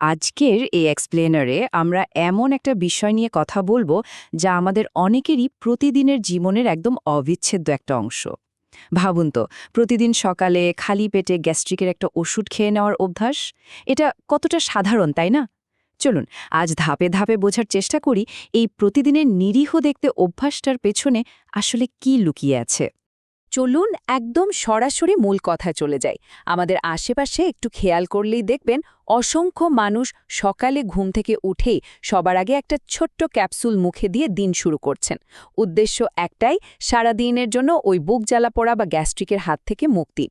আজকের এই এক্সপ্লেনারে আমরা এমন একটা বিষয় নিয়ে কথা বলবো যা আমাদের অনেকেরই প্রতিদিনের জীবনের একদম অবিচ্ছেদ্য একটা অংশ। ভাবুন তো, প্রতিদিন সকালে খালি পেটে গ্যাস্ট্রিকের একটা ওষুধ খেয়ে নেওয়ার অভ্যাস, এটা কতটা সাধারণ, তাই না? চলুন আজ ধাপে ধাপে বোঝার চেষ্টা করি এই প্রতিদিনের নিরীহ দেখতে অভ্যাসটার পেছনে আসলে কি লুকিয়ে আছে। চলুন একদম সরাসরি মূল কথায় চলে যাই। আমাদের আশেপাশে একটু খেয়াল করলেই দেখবেন অসংখ্য মানুষ সকালে ঘুম থেকে উঠেই সবার আগে একটা ছোট্ট ক্যাপসুল মুখে দিয়ে দিন শুরু করছেন। উদ্দেশ্য একটাই, সারা দিনের জন্য ওই বুক জ্বালা পড়া বা গ্যাস্ট্রিকের হাত থেকে মুক্তি।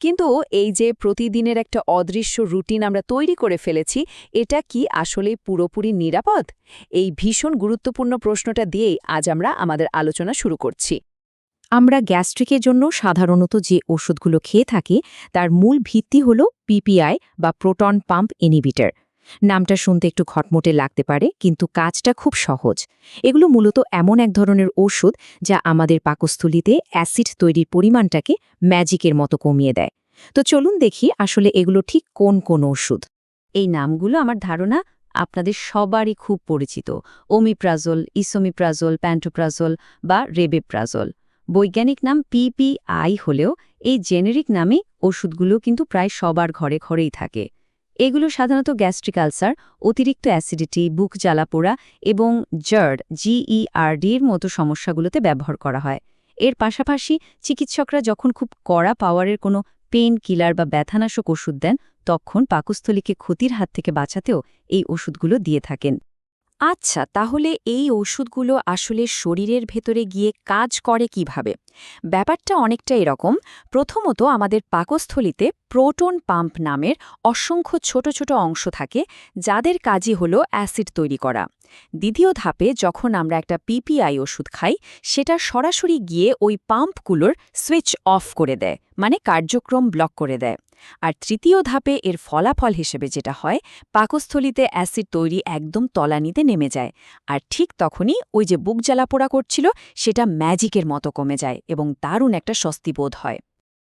কিন্তু এই যে প্রতিদিনের একটা অদৃশ্য রুটিন আমরা তৈরি করে ফেলেছি, এটা কি আসলে পুরোপুরি নিরাপদ? এই ভীষণ গুরুত্বপূর্ণ প্রশ্নটা দিয়েই আজ আমরা আমাদের আলোচনা শুরু করছি। আমরা গ্যাস্ট্রিকের জন্য সাধারণত যে ওষুধগুলো খেয়ে থাকি তার মূল ভিত্তি হল পিপিআই বা প্রোটন পাম্প ইনহিবিটর। নামটা শুনতে একটু ঘটমটে লাগতে পারে, কিন্তু কাজটা খুব সহজ। এগুলো মূলত এমন এক ধরনের ওষুধ যা আমাদের পাকস্থলীতে অ্যাসিড তৈরির পরিমাণটাকে ম্যাজিকের মতো কমিয়ে দেয়। তো চলুন দেখি আসলে এগুলো ঠিক কোন কোন ওষুধ। এই নামগুলো আমার ধারণা আপনাদের সবারই খুব পরিচিত। ওমিপ্রাজোল, ইসোমিপ্রাজোল, প্যান্টোপ্রাজোল বা রেবেপ্রাজোল। বৈজ্ঞানিক নাম পিপিআই হলেও এই জেনেরিক নামে ওষুধগুলো কিন্তু প্রায় সবার ঘরে ঘরেই থাকে। এগুলো সাধারণত গ্যাস্ট্রিক আলসার, অতিরিক্ত অ্যাসিডিটি, বুক জ্বালাপোড়া এবং জিইআরডির মতো সমস্যাগুলোতে ব্যবহার করা হয়। এর পাশাপাশি চিকিৎসকরা যখন খুব কড়া পাওয়ারের কোনো পেইন কিলার বা ব্যথানাশক ওষুধ দেন, তখন পাকস্থলীকে ক্ষতির হাত থেকে বাঁচাতেও এই ওষুধগুলো দিয়ে থাকেন। আচ্ছা, তাহলে এই ওষুধগুলো আসলে শরীরের ভেতরে গিয়ে কাজ করে কিভাবে? ব্যাপারটা অনেকটা এরকম। প্রথমত, আমাদের পাকস্থলীতে প্রোটন পাম্প নামের অসংখ্য ছোট ছোট অংশ থাকে, যাদের কাজই হল অ্যাসিড তৈরি করা। দ্বিতীয় ধাপে যখন আমরা একটা পিপিআই ওষুধ খাই, সেটা সরাসরি গিয়ে ওই পাম্পগুলোর সুইচ অফ করে দেয়, মানে কার্যক্রম ব্লক করে দেয়। আর তৃতীয় ধাপে এর ফলাফল হিসেবে যেটা হয়, পাকস্থলীতে অ্যাসিড তৈরি একদম তলানিতে নেমে যায়। আর ঠিক তখনই ওই যে বুক জ্বালাপোড়া করছিল, সেটা ম্যাজিকের মতো কমে যায় এবং দারুণ একটা স্বস্তি বোধ হয়।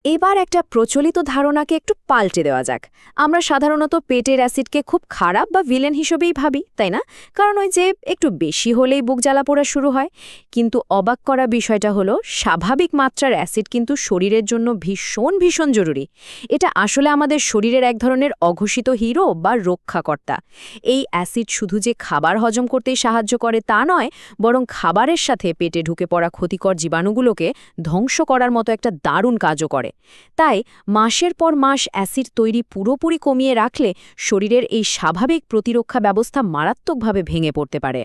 এবার একটা প্রচলিত ধারণাকে একটু পাল্টে দেওয়া যাক। আমরা সাধারণত পেটের অ্যাসিডকে খুব খারাপ বা ভিলেন হিসেবেই ভাবি, তাই না? কারণ ওই যে একটু বেশি হলেই বুক জ্বালাপোড়া শুরু হয়। কিন্তু অবাক করা বিষয়টা হলো, স্বাভাবিক মাত্রার অ্যাসিড কিন্তু শরীরের জন্য ভীষণ ভীষণ জরুরি। এটা আসলে আমাদের শরীরের এক ধরনের অঘোষিত হিরো বা রক্ষাকর্তা। এই অ্যাসিড শুধু যে খাবার হজম করতেই সাহায্য করে তা নয়, বরং খাবারের সাথে পেটে ঢুকে পড়া ক্ষতিকর জীবাণুগুলোকে ধ্বংস করার মতো একটা দারুণ কাজও করে। তাই মাসের পর মাস অ্যাসিড তৈরি পুরোপুরি কমিয়ে রাখলে শরীরের এই স্বাভাবিক প্রতিরক্ষা ব্যবস্থা মারাত্মকভাবে ভেঙে পড়তে পারে।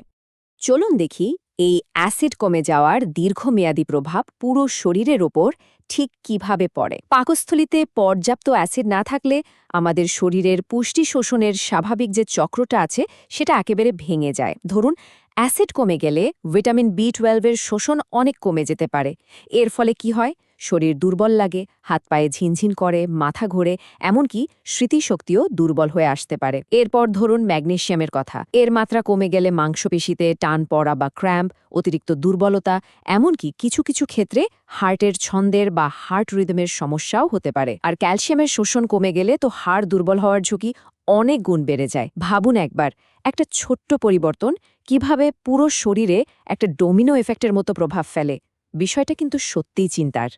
চলুন দেখি এই অ্যাসিড কমে যাওয়ার দীর্ঘমেয়াদী প্রভাব পুরো শরীরের ওপর ঠিক কিভাবে পড়ে। পাকস্থলীতে পর্যাপ্ত অ্যাসিড না থাকলে আমাদের শরীরের পুষ্টি শোষণের স্বাভাবিক যে চক্রটা আছে, সেটা একেবারে ভেঙে যায়। ধরুন, অ্যাসিড কমে গেলে ভিটামিন বি12 শোষণ অনেক কমে যেতে পারে। এর ফলে কি হয়? শরীর দুর্বল লাগে, হাত পায়ে ঝিনঝিন করে, মাথা ঘোরে, এমনকি স্মৃতিশক্তিও দুর্বল হয়ে আসতে পারে। এরপর ধরুন ম্যাগনেসিয়ামের কথা। এর মাত্রা কমে গেলে মাংসপেশিতে টান পড়া বা ক্র্যাম্প, অতিরিক্ত দুর্বলতা, এমনকি কিছু কিছু ক্ষেত্রে হার্টের ছন্দের বা হার্ট রিদমের সমস্যাও হতে পারে। আর ক্যালসিয়ামের শোষণ কমে গেলে তো হাড় দুর্বল হওয়ার ঝুঁকি অনেক গুণ বেড়ে যায়। ভাবুন একবার, একটা ছোট্ট পরিবর্তন কিভাবে পুরো শরীরে একটা ডোমিনো এফেক্টের মতো প্রভাব ফেলে। বিষয়টা কিন্তু সত্যিই চিন্তার।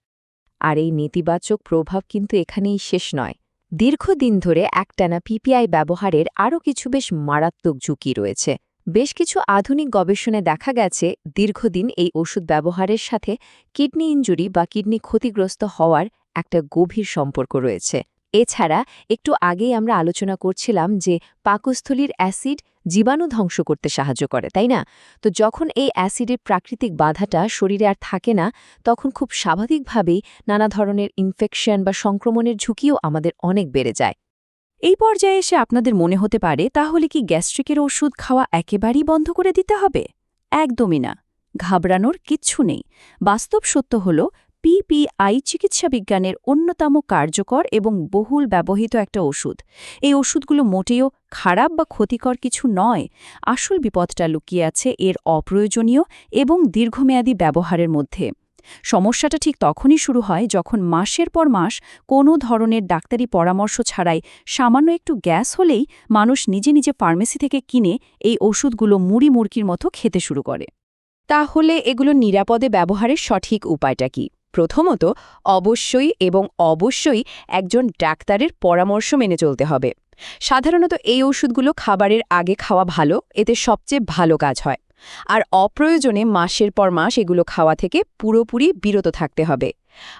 আর এই নেতিবাচক প্রভাব কিন্তু এখানেই শেষ নয়। দীর্ঘদিন ধরে একটানা পিপিআই ব্যবহারের আরও কিছু বেশ মারাত্মক ঝুঁকি রয়েছে। বেশ কিছু আধুনিক গবেষণায় দেখা গেছে, দীর্ঘদিন এই ওষুধ ব্যবহারের সাথে কিডনি ইনজুরি বা কিডনি ক্ষতিগ্রস্ত হওয়ার একটা গভীর সম্পর্ক রয়েছে। এছাড়া একটু আগেই আমরা আলোচনা করছিলাম যে পাকস্থলীর অ্যাসিড জীবাণু ধ্বংস করতে সাহায্য করে, তাই না? তো যখন এই অ্যাসিডের প্রাকৃতিক বাধাটা শরীরে আর থাকে না, তখন খুব স্বাভাবিকভাবেই নানা ধরনের ইনফেকশন বা সংক্রমণের ঝুঁকিও আমাদের অনেক বেড়ে যায়। এই পর্যায়ে এসে আপনাদের মনে হতে পারে, তাহলে কি গ্যাস্ট্রিকের ওষুধ খাওয়া একেবারেই বন্ধ করে দিতে হবে? একদমই না, ঘাবড়ানোর কিচ্ছু নেই। বাস্তব সত্য হল, পিপিআই চিকিৎসা বিজ্ঞানের অন্যতম কার্যকর এবং বহুল ব্যবহৃত একটা ওষুধ। এই ওষুধগুলো মোটেও খারাপ বা ক্ষতিকর কিছু নয়। আসল বিপদটা লুকিয়ে আছে এর অপ্রয়োজনীয় এবং দীর্ঘমেয়াদী ব্যবহারের মধ্যে। সমস্যাটা ঠিক তখনই শুরু হয় যখন মাসের পর মাস কোনো ধরনের ডাক্তারি পরামর্শ ছাড়াই সামান্য একটু গ্যাস হলেই মানুষ নিজে নিজে ফার্মেসি থেকে কিনে এই ওষুধগুলো মুড়ি মুরকির মতো খেতে শুরু করে। তাহলে এগুলো নিরাপদে ব্যবহারের সঠিক উপায়টা কি? প্রথমত, অবশ্যই একজন ডাক্তারের পরামর্শ মেনে চলতে হবে। সাধারণত এই ওষুধগুলো খাবারের আগে খাওয়া ভালো, এতে সবচেয়ে ভালো কাজ হয়। আর অপ্রয়োজনে মাসের পর মাস এগুলো খাওয়া থেকে পুরোপুরি বিরত থাকতে হবে।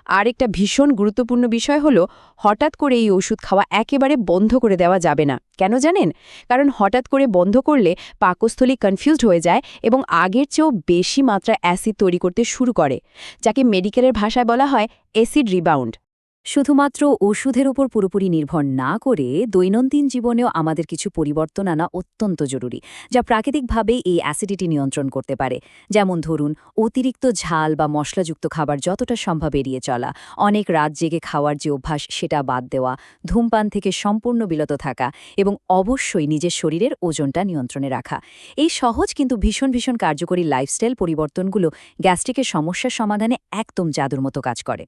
আর একটা ভীষণ গুরুত্বপূর্ণ বিষয় হলো, হঠাৎ করে এই ওষুধ খাওয়া একেবারে বন্ধ করে দেওয়া যাবে না। কেন জানেন? কারণ হঠাৎ করে বন্ধ করলে পাকস্থলী কনফিউজড হয়ে যায় এবং আগের চেয়েও বেশি মাত্রায় অ্যাসিড তৈরি করতে শুরু করে, যাকে মেডিকেলের ভাষায় বলা হয় অ্যাসিড রিবাউন্ড। শুধুমাত্র ওষুধের উপর পুরোপুরি নির্ভর না করে দৈনন্দিন জীবনেও আমাদের কিছু পরিবর্তন আনা অত্যন্ত জরুরি, যা প্রাকৃতিকভাবে এই অ্যাসিডিটি নিয়ন্ত্রণ করতে পারে। যেমন ধরুন, অতিরিক্ত ঝাল বা মশলাযুক্ত খাবার যতটা সম্ভব এড়িয়ে চলা, অনেক রাত জেগে খাওয়ার যে অভ্যাস সেটা বাদ দেওয়া, ধূমপান থেকে সম্পূর্ণ বিরত থাকা এবং অবশ্যই নিজের শরীরের ওজনটা নিয়ন্ত্রণে রাখা। এই সহজ কিন্তু ভীষণ কার্যকরী লাইফস্টাইল পরিবর্তনগুলো গ্যাস্ট্রিকের সমস্যার সমাধানে একদম জাদুর মতো কাজ করে।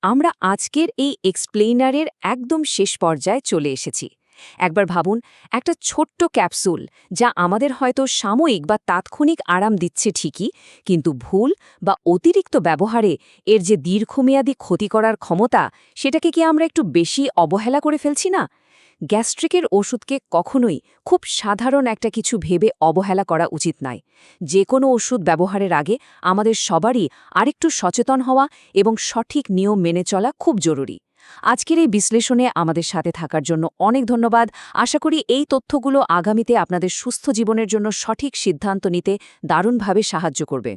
আমরা আজকের এই এক্সপ্লেইনারের একদম শেষ পর্যায়ে চলে এসেছি। একবার ভাবুন, একটা ছোট্ট ক্যাপসুল যা আমাদের হয়তো সাময়িক বা তাৎক্ষণিক আরাম দিচ্ছে ঠিকই, কিন্তু ভুল বা অতিরিক্ত ব্যবহারে এর যে দীর্ঘমেয়াদী ক্ষতি করার ক্ষমতা, সেটাকে কি আমরা একটু বেশি অবহেলা করে ফেলছি না? গ্যাস্ট্রিকের ওষুধকে কখনোই খুব সাধারণ একটা কিছু ভেবে অবহেলা করা উচিত নয়। যে কোনো ওষুধ ব্যবহারের আগে আমাদের সবারই আরেকটু সচেতন হওয়া এবং সঠিক নিয়ম মেনে চলা খুব জরুরি। আজকের এই বিশ্লেষণে আমাদের সাথে থাকার জন্য অনেক ধন্যবাদ। আশা করি এই তথ্যগুলো আগামীতে আপনাদের সুস্থ জীবনের জন্য সঠিক সিদ্ধান্ত নিতে দারুণভাবে সাহায্য করবে।